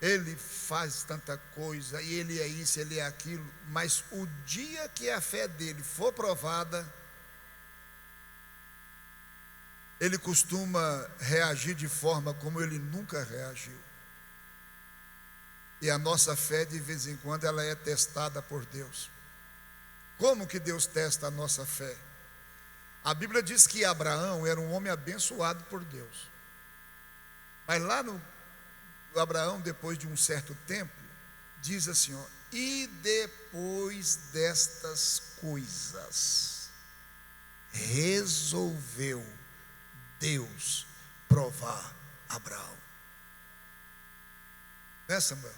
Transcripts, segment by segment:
ele faz tanta coisa, e ele é isso, ele é aquilo, mas o dia que a fé dele for provada, ele costuma reagir de forma como ele nunca reagiu. E a nossa fé, de vez em quando, ela é testada por Deus. Como que Deus testa a nossa fé? A Bíblia diz que Abraão era um homem abençoado por Deus. Mas lá no Abraão, depois de um certo tempo, diz assim, ó, e depois destas coisas, resolveu Deus provar Abraão. Né, Samuel?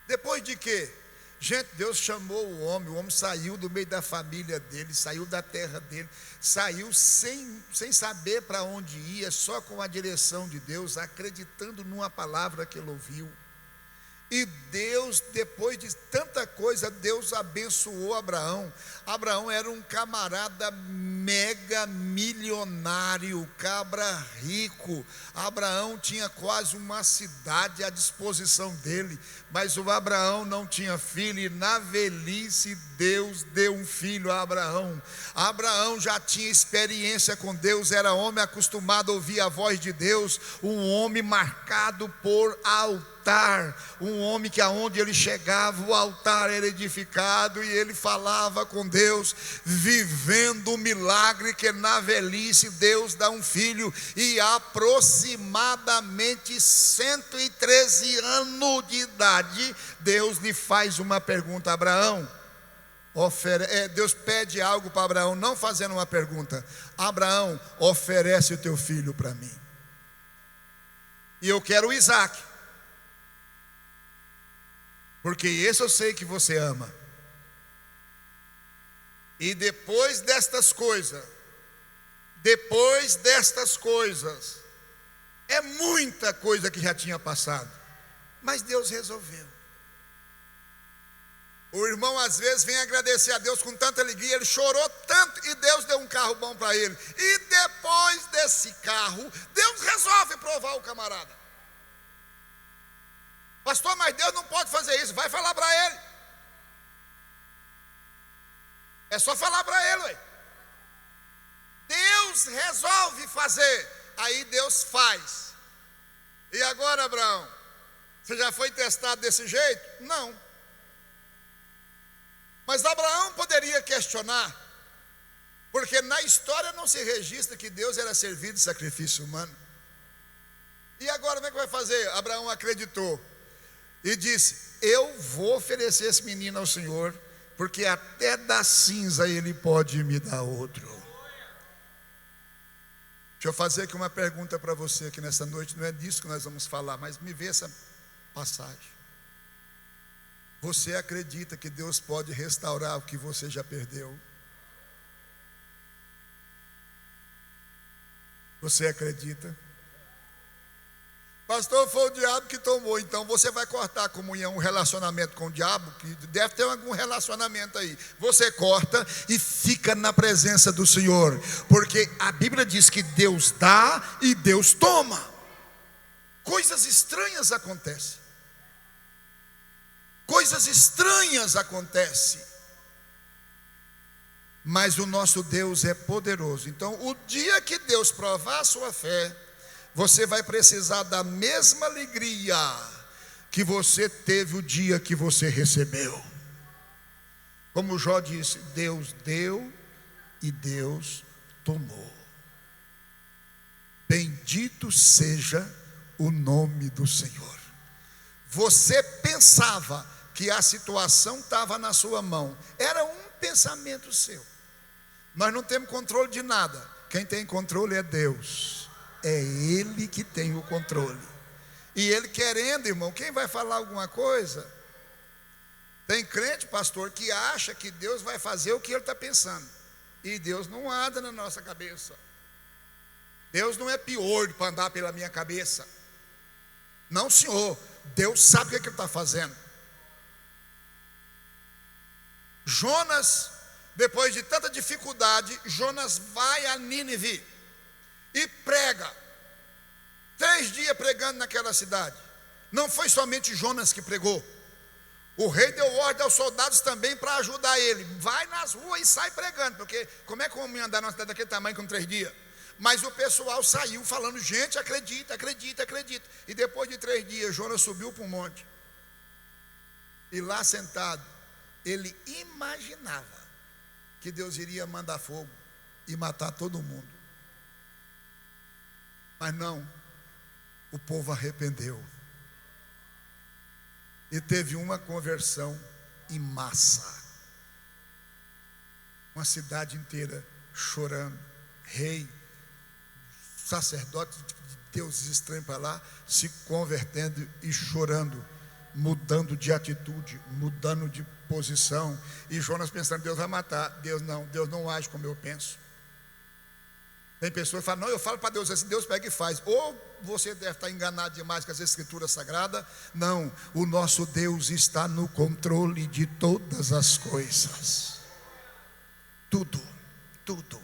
Depois de quê? Gente, Deus chamou o homem saiu do meio da família dele, saiu da terra dele, saiu sem saber para onde ia, só com a direção de Deus, acreditando numa palavra que ele ouviu. E Deus, depois de tanta coisa, Deus abençoou Abraão. Abraão era um camarada mega milionário, cabra rico. Abraão tinha quase uma cidade à disposição dele, mas o Abraão não tinha filho, e na velhice Deus deu um filho a Abraão. Abraão já tinha experiência com Deus, era homem acostumado a ouvir a voz de Deus, um homem marcado por altar, um homem que aonde ele chegava, o altar era edificado, e ele falava com Deus, vivendo o milagre que na velhice Deus dá um filho, e aproximadamente 113 anos de idade, Deus lhe faz uma pergunta: Abraão, Deus pede algo para Abraão, não fazendo uma pergunta: Abraão, oferece o teu filho para mim, e eu quero o Isaac, porque esse eu sei que você ama. E depois destas coisas, é muita coisa que já tinha passado, mas Deus resolveu. O irmão às vezes vem agradecer a Deus com tanta alegria, ele chorou tanto e Deus deu um carro bom para ele, e depois desse carro, Deus resolve provar o camarada. Pastor, mas Deus não pode fazer isso. Vai falar para ele. É só falar para ele, ué. Deus resolve fazer, aí Deus faz. E agora, Abraão, você já foi testado desse jeito? Não. Mas Abraão poderia questionar, porque na história não se registra que Deus era servido de sacrifício humano. E agora como é que vai fazer? Abraão acreditou e disse: eu vou oferecer esse menino ao Senhor, porque até da cinza Ele pode me dar outro. Deixa eu fazer aqui uma pergunta para você aqui nessa noite. Não é disso que nós vamos falar, mas me vê essa passagem. Você acredita que Deus pode restaurar o que você já perdeu? Você acredita? Pastor, foi o diabo que tomou. Então você vai cortar a comunhão, um relacionamento com o diabo, que deve ter algum relacionamento aí. Você corta e fica na presença do Senhor, porque a Bíblia diz que Deus dá e Deus toma. Coisas estranhas acontecem. Coisas estranhas acontecem. Mas o nosso Deus é poderoso. Então, o dia que Deus provar a sua fé, você vai precisar da mesma alegria que você teve o dia que você recebeu. Como Jó disse: Deus deu e Deus tomou. Bendito seja o nome do Senhor. Você pensava que a situação estava na sua mão, era um pensamento seu. Nós não temos controle de nada. Quem tem controle é Deus. É Ele que tem o controle. E Ele querendo, irmão, quem vai falar alguma coisa? Tem crente, pastor, que acha que Deus vai fazer o que ele está pensando. E Deus não anda na nossa cabeça. Deus não é pior para andar pela minha cabeça. Não, senhor. Deus sabe o que ele está fazendo. Jonas, depois de tanta dificuldade, Jonas vai a Nínive e prega. 3 dias pregando naquela cidade. Não foi somente Jonas que pregou. O rei deu ordem aos soldados também para ajudar ele. Vai nas ruas e sai pregando, porque como é que vamos andar numa cidade daquele tamanho com 3 dias? Mas o pessoal saiu falando, gente, acredita, acredita, acredita. E depois de 3 dias, Jonas subiu para um monte. E lá sentado, ele imaginava que Deus iria mandar fogo e matar todo mundo. Mas não, o povo arrependeu. E teve uma conversão em massa. Uma cidade inteira chorando. Rei, sacerdote de deuses estranhos para lá, se convertendo e chorando, mudando de atitude, mudando de posição. E Jonas pensando, Deus vai matar. Deus não age como eu penso. Tem pessoas que falam, não, eu falo para Deus assim, Deus pega e faz. Ou você deve estar enganado demais com as escrituras sagradas. Não, o nosso Deus está no controle de todas as coisas. Tudo, tudo.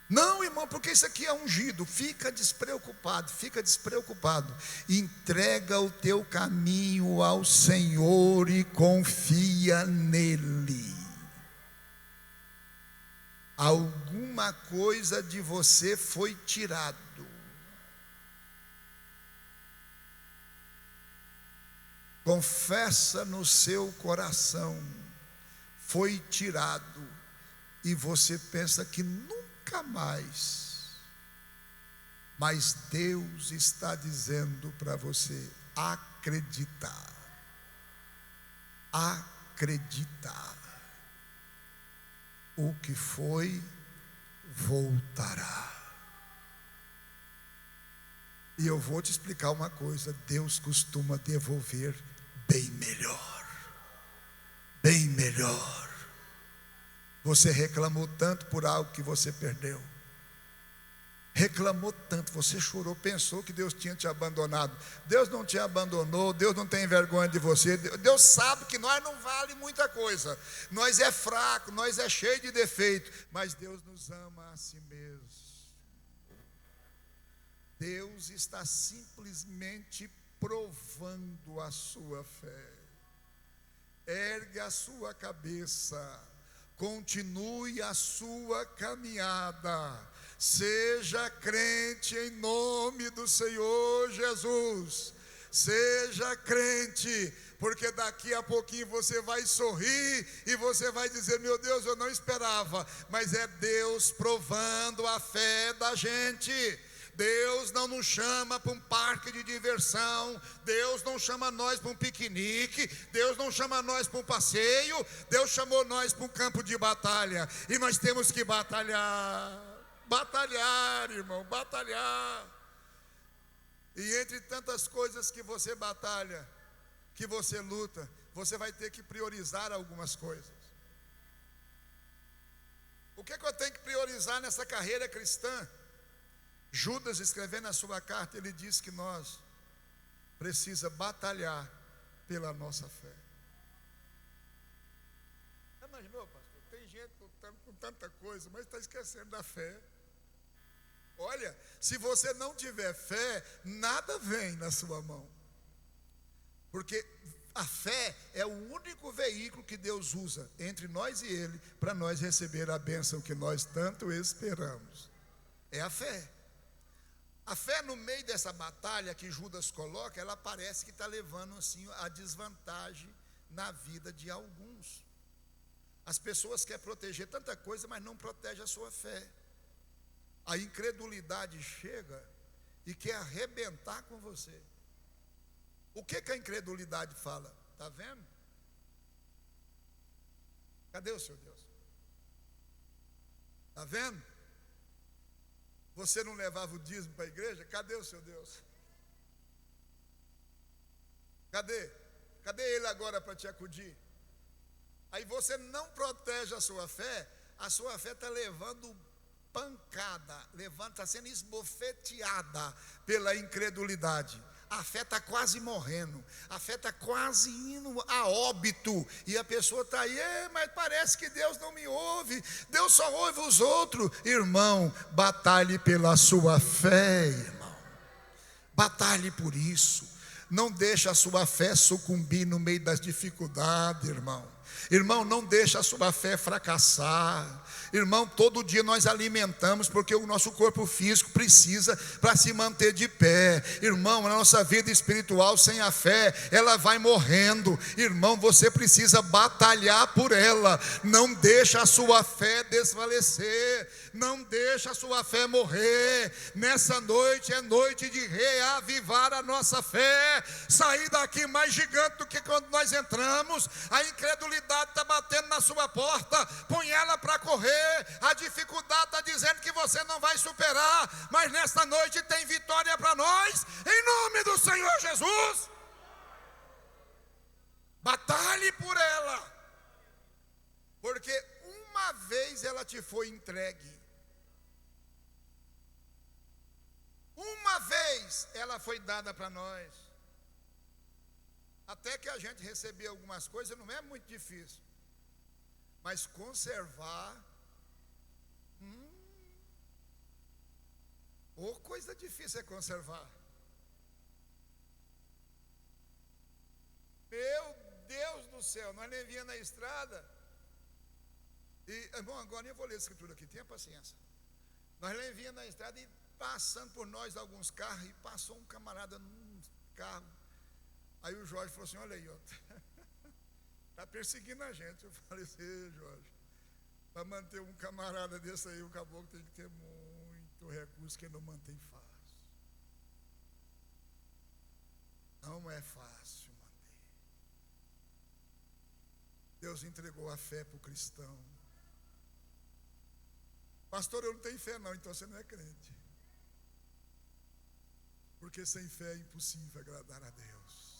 Não, irmão, porque isso aqui é ungido. Fica despreocupado, fica despreocupado. Entrega o teu caminho ao Senhor e confia nele. Alguma coisa de você foi tirado. Confessa no seu coração, foi tirado, e você pensa que nunca mais. Mas Deus está dizendo para você acreditar. Acreditar. O que foi, voltará. E eu vou te explicar uma coisa: Deus costuma devolver bem melhor. Bem melhor. Você reclamou tanto por algo que você perdeu. Reclamou tanto, você chorou, pensou que Deus tinha te abandonado. Deus não te abandonou, Deus não tem vergonha de você. Deus sabe que nós não vale muita coisa. Nós é fraco, nós é cheio de defeito, mas Deus nos ama a si mesmo. Deus está simplesmente provando a sua fé. Ergue a sua cabeça, continue a sua caminhada. Seja crente em nome do Senhor Jesus. Seja crente, porque daqui a pouquinho você vai sorrir e você vai dizer, meu Deus, eu não esperava. Mas é Deus provando a fé da gente. Deus não nos chama para um parque de diversão. Deus não chama nós para um piquenique. Deus não chama nós para um passeio. Deus chamou nós para um campo de batalha. E nós temos que batalhar. Batalhar, irmão, batalhar. E entre tantas coisas que você batalha, que você luta, você vai ter que priorizar algumas coisas. O que eu tenho que priorizar nessa carreira cristã? Judas, escrevendo na sua carta, ele diz que nós precisa batalhar pela nossa fé. Imaginou, pastor? Tem gente lutando com tanta coisa, mas está esquecendo da fé. Olha, se você não tiver fé, nada vem na sua mão. Porque a fé é o único veículo que Deus usa entre nós e Ele, para nós receber a bênção que nós tanto esperamos. É a fé. A fé, no meio dessa batalha que Judas coloca, ela parece que está levando assim a desvantagem na vida de alguns. As pessoas querem proteger tanta coisa, mas não protegem a sua fé. A incredulidade chega e quer arrebentar com você. O que a incredulidade fala? Está vendo? Cadê o seu Deus? Está vendo? Você não levava o dízimo para a igreja? Cadê o seu Deus? Cadê? Cadê Ele agora para te acudir? Aí você não protege a sua fé está levando pancada, está sendo esbofeteada pela incredulidade. A fé está quase morrendo, a fé está quase indo a óbito, e a pessoa está aí, mas parece que Deus não me ouve, Deus só ouve os outros. Irmão, batalhe pela sua fé, irmão, batalhe por isso. Não deixa a sua fé sucumbir no meio das dificuldades, irmão. Irmão, não deixa a sua fé fracassar. Irmão, todo dia nós alimentamos, porque o nosso corpo físico precisa para se manter de pé. Irmão, a nossa vida espiritual sem a fé, ela vai morrendo. Irmão, você precisa batalhar por ela. Não deixa a sua fé desfalecer. Não deixa a sua fé morrer. Nessa noite é noite de reavivar a nossa fé. Sair daqui mais gigante do que quando nós entramos. A incredulidade está batendo na sua porta. Põe ela para correr. A dificuldade está dizendo que você não vai superar, mas nesta noite tem vitória para nós, em nome do Senhor Jesus. Batalhe por ela, porque uma vez ela te foi entregue, uma vez ela foi dada para nós. Até que a gente receber algumas coisas não é muito difícil, mas conservar, coisa difícil é conservar. Meu Deus do céu, nós nem vinha na estrada. Bom, agora eu vou ler a escritura aqui, tenha paciência. Nós nem vinha na estrada e passando por nós alguns carros, e passou um camarada num carro. Aí o Jorge falou assim: olha aí, está perseguindo a gente. Eu falei assim: Jorge, para manter um camarada desse aí, o caboclo tem que ter muito recurso, que ele não mantém fácil. Não é fácil manter. Deus entregou a fé para o cristão. Pastor, eu não tenho fé não, então você não é crente. Porque sem fé é impossível agradar a Deus.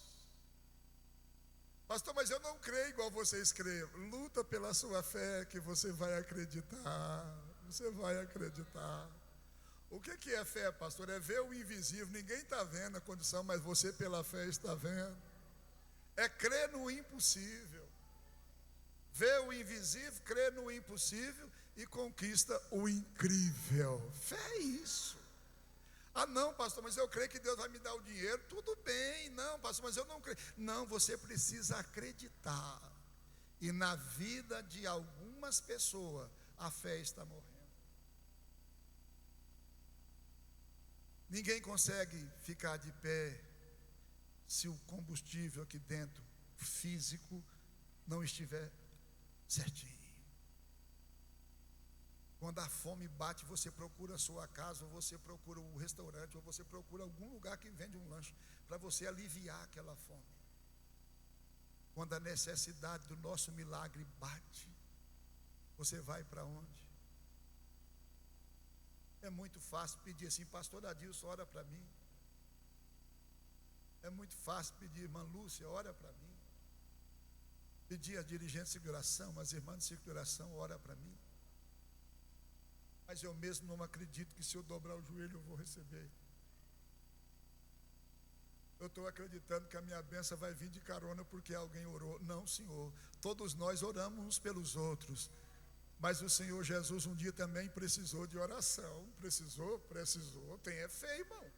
Pastor, mas eu não creio igual vocês creem. Luta pela sua fé que você vai acreditar. Você vai acreditar. O que é fé, pastor? É ver o invisível. Ninguém está vendo a condição, mas você pela fé está vendo. É crer no impossível. Vê o invisível, crê no impossível e conquista o incrível. Fé é isso. Ah não, pastor, mas eu creio que Deus vai me dar o dinheiro. Tudo bem, não, pastor, mas eu não creio. Não, você precisa acreditar. E na vida de algumas pessoas, a fé está morrendo. Ninguém consegue ficar de pé se o combustível aqui dentro, físico, não estiver certinho. Quando a fome bate, você procura a sua casa, ou você procura um restaurante, ou você procura algum lugar que vende um lanche, para você aliviar aquela fome. Quando a necessidade do nosso milagre bate, você vai para onde? É muito fácil pedir assim: pastor Adilson, ora para mim. É muito fácil pedir: irmã Lúcia, ora para mim. Pedir a dirigente de circulação, as irmãs de circulação, ora para mim. Mas eu mesmo não acredito que se eu dobrar o joelho eu vou receber. Eu estou acreditando que a minha bênção vai vir de carona porque alguém orou. Não, Senhor, todos nós oramos uns pelos outros. Mas o Senhor Jesus um dia também precisou de oração. Precisou, tem fé, irmão.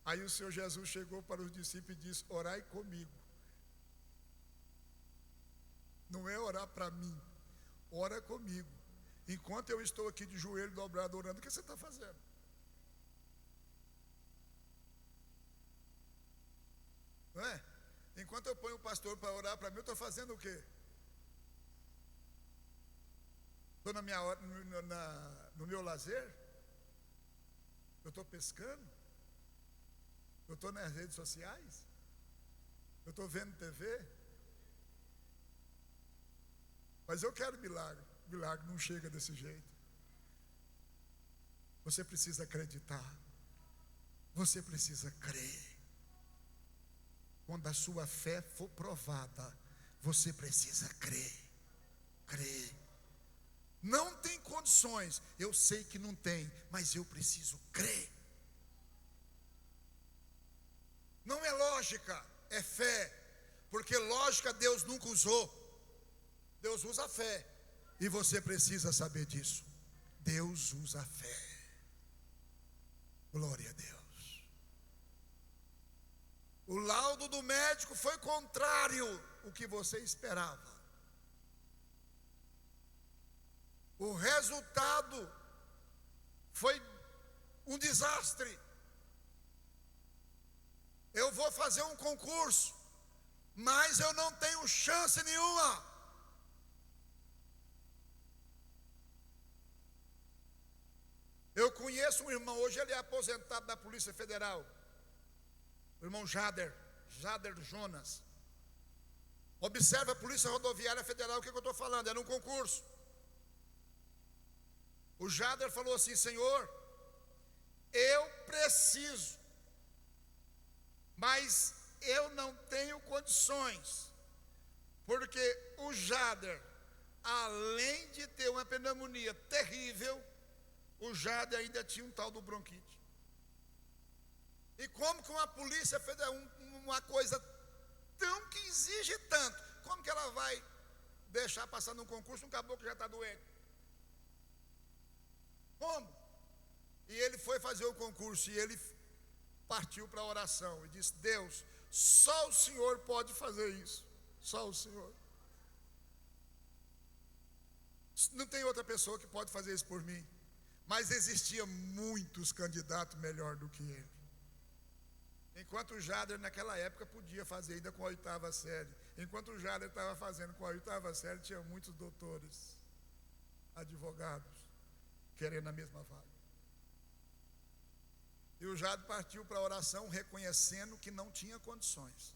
Aí o Senhor Jesus chegou para os discípulos e disse: orai comigo. Não é orar para mim, ora comigo. Enquanto eu estou aqui de joelho dobrado orando, o que você está fazendo? Não é? Enquanto eu ponho o pastor para orar para mim, eu estou fazendo o quê? Estou no meu lazer? Eu estou pescando? Eu estou nas redes sociais? Eu estou vendo TV? Mas eu quero milagre. Milagre não chega desse jeito. Você precisa acreditar. Você precisa crer. Quando a sua fé for provada, você precisa crer. Crer. Não tem condições. Eu sei que não tem, mas eu preciso crer. Não é lógica, é fé. Porque lógica Deus nunca usou. Deus usa a fé. E você precisa saber disso. Deus usa a fé. Glória a Deus. O laudo do médico foi contrário ao que você esperava. O resultado foi um desastre. Eu vou fazer um concurso, mas eu não tenho chance nenhuma. Eu conheço um irmão, hoje ele é aposentado da Polícia Federal, o irmão Jader Jonas. Observa a Polícia Rodoviária Federal, o que eu estou falando? Era um concurso. O Jader falou assim: Senhor, eu preciso, mas eu não tenho condições, porque o Jader, além de ter uma pneumonia terrível, o Jader ainda tinha um tal do bronquite. E como que uma polícia federal, uma coisa tão que exige tanto, como que ela vai deixar passar num concurso um caboclo que já está doente? Como? E ele foi fazer o concurso e ele partiu para a oração e disse: Deus, só o Senhor pode fazer isso, só o Senhor. Não tem outra pessoa que pode fazer isso por mim. Mas existia muitos candidatos melhor do que ele. Enquanto o Jader naquela época podia fazer ainda com a 8ª série, enquanto o Jader estava fazendo com a 8ª série, tinha muitos doutores, advogados, querendo a mesma vaga. E o Jader partiu para a oração reconhecendo que não tinha condições.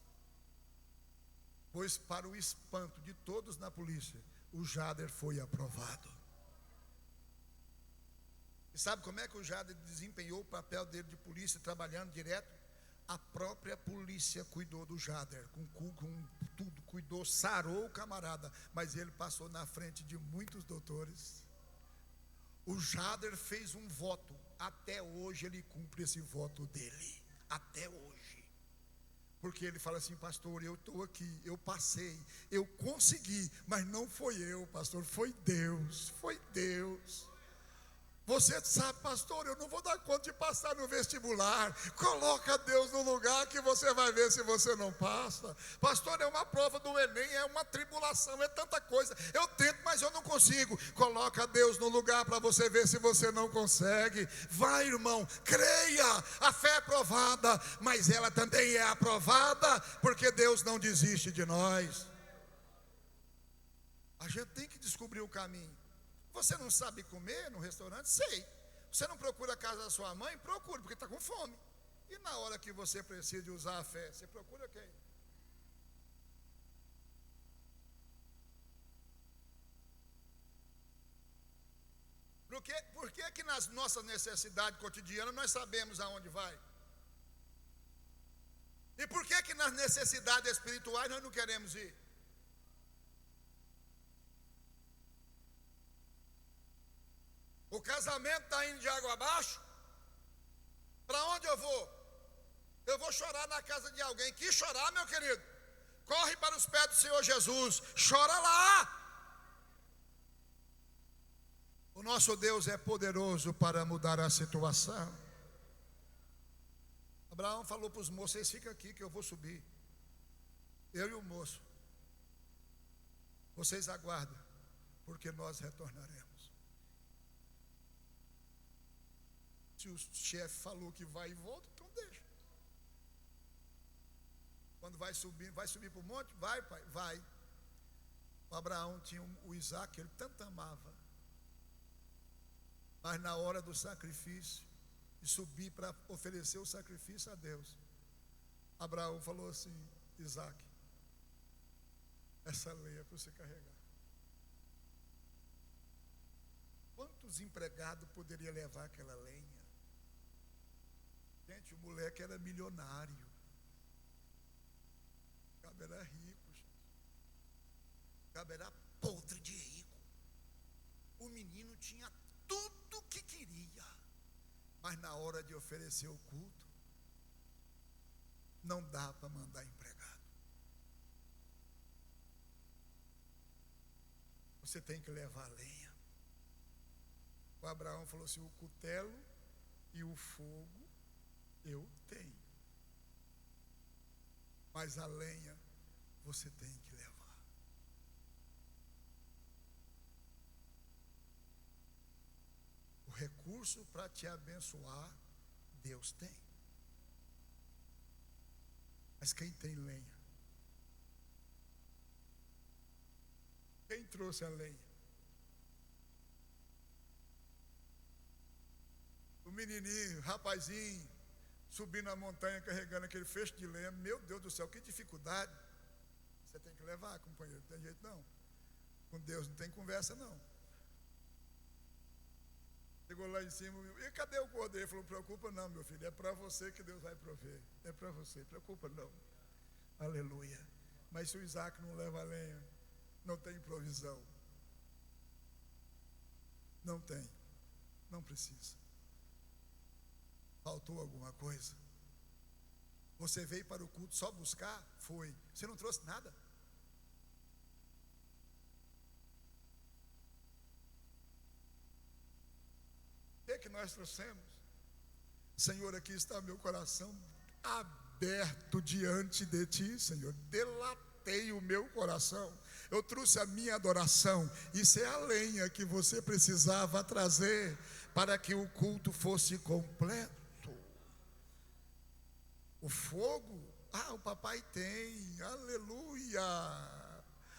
Pois, para o espanto de todos na polícia, o Jader foi aprovado. E sabe como é que o Jader desempenhou o papel dele de polícia, trabalhando direto? A própria polícia cuidou do Jader, com tudo, cuidou, sarou o camarada, mas ele passou na frente de muitos doutores. O Jader fez um voto, até hoje ele cumpre esse voto dele, até hoje. Porque ele fala assim: pastor, eu estou aqui, eu passei, eu consegui, mas não foi eu, pastor, foi Deus, foi Deus. Você sabe, pastor, eu não vou dar conta de passar no vestibular. Coloca Deus no lugar que você vai ver se você não passa. Pastor, é uma prova do Enem, é uma tribulação, é tanta coisa. Eu tento, mas eu não consigo. Coloca Deus no lugar para você ver se você não consegue. Vai, irmão, creia. A fé é provada, mas ela também é aprovada, porque Deus não desiste de nós. A gente tem que descobrir o caminho. Você não sabe comer no restaurante? Sei. Você não procura a casa da sua mãe? Procura, porque está com fome. E na hora que você precisa de usar a fé, você procura quem? Por que nas nossas necessidades cotidianas nós sabemos aonde vai? E por que nas necessidades espirituais nós não queremos ir? O casamento está indo de água abaixo. Para onde eu vou? Eu vou chorar na casa de alguém. Que chorar, meu querido? Corre para os pés do Senhor Jesus. Chora lá. O nosso Deus é poderoso para mudar a situação. Abraão falou para os moços: vocês ficam aqui que eu vou subir. Eu e o moço. Vocês aguardam, porque nós retornaremos. Se o chefe falou que vai e volta, então deixa. Quando vai subir para o monte? Vai, pai, vai. O Abraão tinha o Isaac, ele tanto amava. Mas na hora do sacrifício, de subir para oferecer o sacrifício a Deus, Abraão falou assim: Isaac, essa lenha é para você carregar. Quantos empregados poderia levar aquela lenha? Gente, o moleque era milionário. O cabo era rico, gente. O cabo era podre de rico. O menino tinha tudo o que queria. Mas na hora de oferecer o culto, não dá para mandar empregado. Você tem que levar a lenha. O Abraão falou assim: o cutelo e o fogo eu tenho. mas a lenha você tem que levar. O recurso para te abençoar, Deus tem. Mas quem tem lenha? Quem trouxe a lenha? O menininho, rapazinho, subindo a montanha carregando aquele feixe de lenha. Meu Deus do céu, que dificuldade. Você tem que levar, companheiro, não tem jeito não. Com Deus não tem conversa não. Chegou lá em cima, e cadê o cordeiro? Ele falou, preocupa não, meu filho, é para você que Deus vai prover. É para você, preocupa não. Aleluia. Mas se o Isaac não leva a lenha, não tem provisão. Não tem, não precisa. Faltou alguma coisa? Você veio para o culto só buscar? Foi. Você não trouxe nada? O que nós trouxemos? Senhor, aqui está meu coração aberto diante de Ti, Senhor. Delatei o meu coração. Eu trouxe a minha adoração. Isso é a lenha que você precisava trazer para que o culto fosse completo. O fogo, o papai tem, aleluia.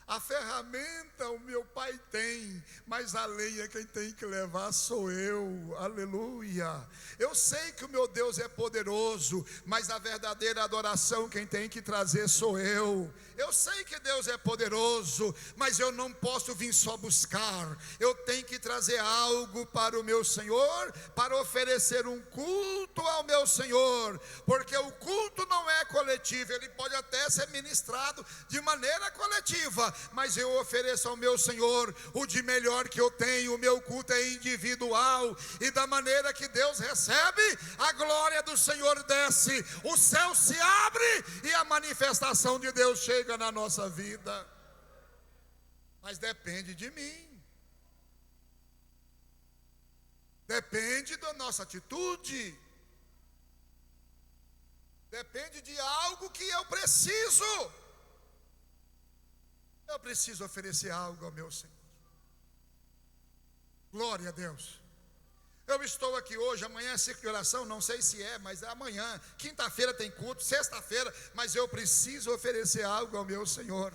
A ferramenta o meu pai tem, mas a lenha quem tem que levar sou eu, aleluia. Eu sei que o meu Deus é poderoso, mas a verdadeira adoração quem tem que trazer sou eu. Eu sei que Deus é poderoso, mas eu não posso vir só buscar. Eu tenho que trazer algo para o meu Senhor, para oferecer um culto ao meu Senhor, porque o culto não é coletivo, ele pode até ser ministrado de maneira coletiva, mas eu ofereço ao meu Senhor o de melhor que eu tenho. O meu culto é individual, e da maneira que Deus recebe, a glória do Senhor desce, o céu se abre e a manifestação de Deus chega na nossa vida. Mas depende de mim, depende da nossa atitude, depende de algo que eu preciso. Eu preciso oferecer algo ao meu Senhor. Glória a Deus. Eu estou aqui hoje, amanhã é ciclo de oração, não sei se é, mas é amanhã. Quinta-feira tem culto, sexta-feira, mas eu preciso oferecer algo ao meu Senhor.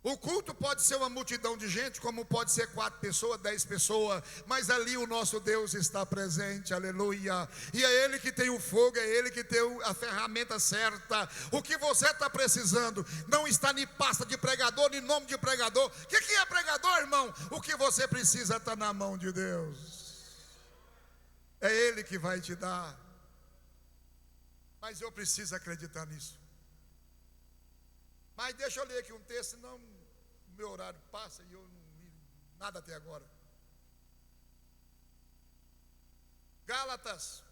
O culto pode ser uma multidão de gente, como pode ser 4 pessoas, 10 pessoas, mas ali o nosso Deus está presente, aleluia. E é Ele que tem o fogo, é Ele que tem a ferramenta certa. O que você está precisando não está nem pasta de pregador, nem nome de pregador. O que é pregador, irmão? O que você precisa está na mão de Deus. É Ele que vai te dar. Mas eu preciso acreditar nisso. Mas deixa eu ler aqui um texto, senão o meu horário passa e eu não li nada até agora. Gálatas